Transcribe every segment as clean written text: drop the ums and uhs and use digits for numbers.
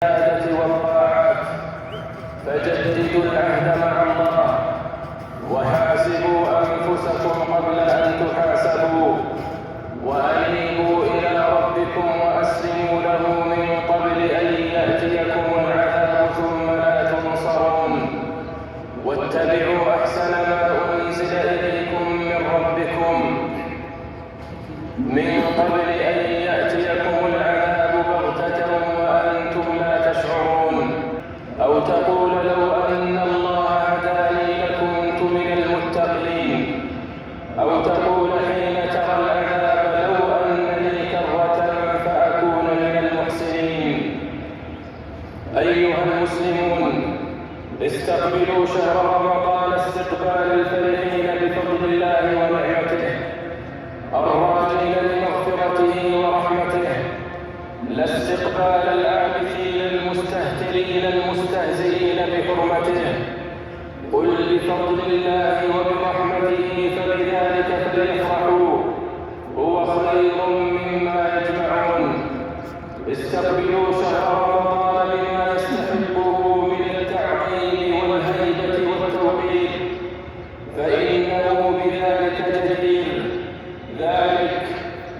العبادة والطاعات، فجددوا العهد مع الله وحاسبوا أنفسكم قبل أن تحاسبوا، وأنيبوا إلى ربكم وأسلموا له من قبل أن يأتيكم العذاب ثم لا تنصرون، واتبعوا أحسن ما أنزل إليكم من ربكم من قبل أن يأتيكم العذاب بغتة وأنتم لا تشعرون، أو تقول لو أن الله هداني لكنت من المتقين، أو تقول حين ترى العذاب لو أن لي كرة فأكون من المحسنين. أيها المسلمون، استقبلوا شهر رمضان استقبال الفرحين بفضل الله ونعمته، الراجين لمغفرته ورحمته، لا استقبال العابثين المستهترين المستهزئين بحرمته. قل بفضل الله وبرحمته فبذلك فليفرحوا هو خير مما يجمعون. استقبلوا شهر رمضان بما يستحقه من التعظيم والهيبة والتوقير، فإنه بذلك جدير. ذلك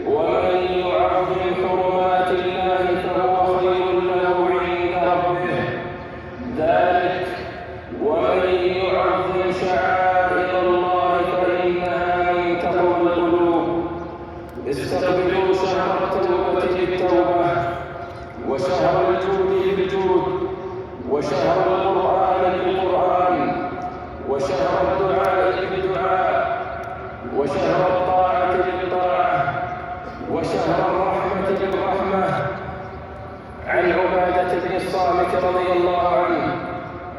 ومن يعظم حرمات الله فهو خير له عند ربه، ذلك ومن يعظم شعائر الله فإنها من تقوى القلوب. استقبلوا شهر التوبة بالتوبة، وشهر الجود بالجود، وشهر القرآن بالقرآن، وشهر الدعاء بالدعاء، وشهر الطاعة بالطاعة، وشهر الرحمة بالرحمة. عن عبادة بن الصامت رضي الله عنه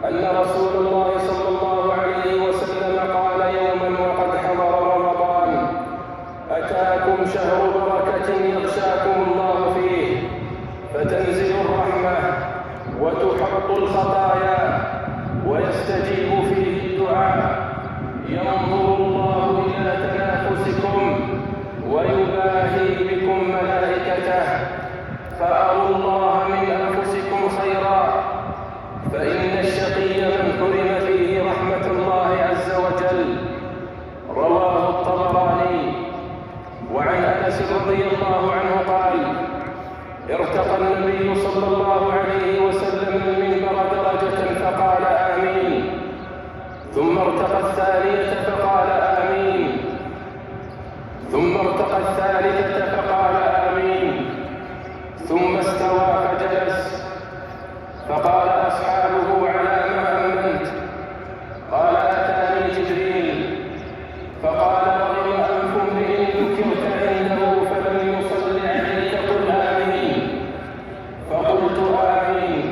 أن رسول الله صلى الله عليه وسلم قال يوما وقد حضر رمضان: أتاكم شهر بركة يغشاكم الله فيه، فتنزل الرحمة وتحط الخطايا ويستجيب فيه الدعاء، ينظر الله إلى تنافسكم ويباهي بكم ملائكته، فأروا الله من أنفسكم خيرا، فإن الشقي من حرم فيه رحمة الله عز وجل. رواه الطبراني. وعن أنس رضي الله عنه قال: ارتقى النبي صلى الله عليه وسلم المنبر درجة فقال آمين، ثم ارتقى الثانية فقال آمين، ثم ارتقى الثالثة فقال آمين، ثم استوى فجلس، فقال أصحابه: على ما أمنت؟ قال: أتاني جبريل فقال: رغم أنف امرئ ذكرت عنده فلم يصل عليك قل آمين، فقلت آمين.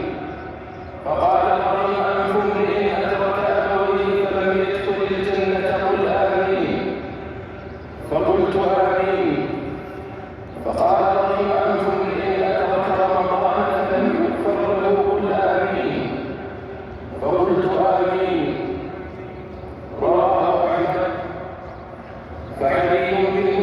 فقال: رغم أنف امرئ أدرك أبويه فلم يدخل الجنة قل آمين، فقلت آمين. فقال: رغم أنف امرئ أدرك رمضان فلم يغفر له قل آمين، فقلت آمين. رواه أحمد. فحري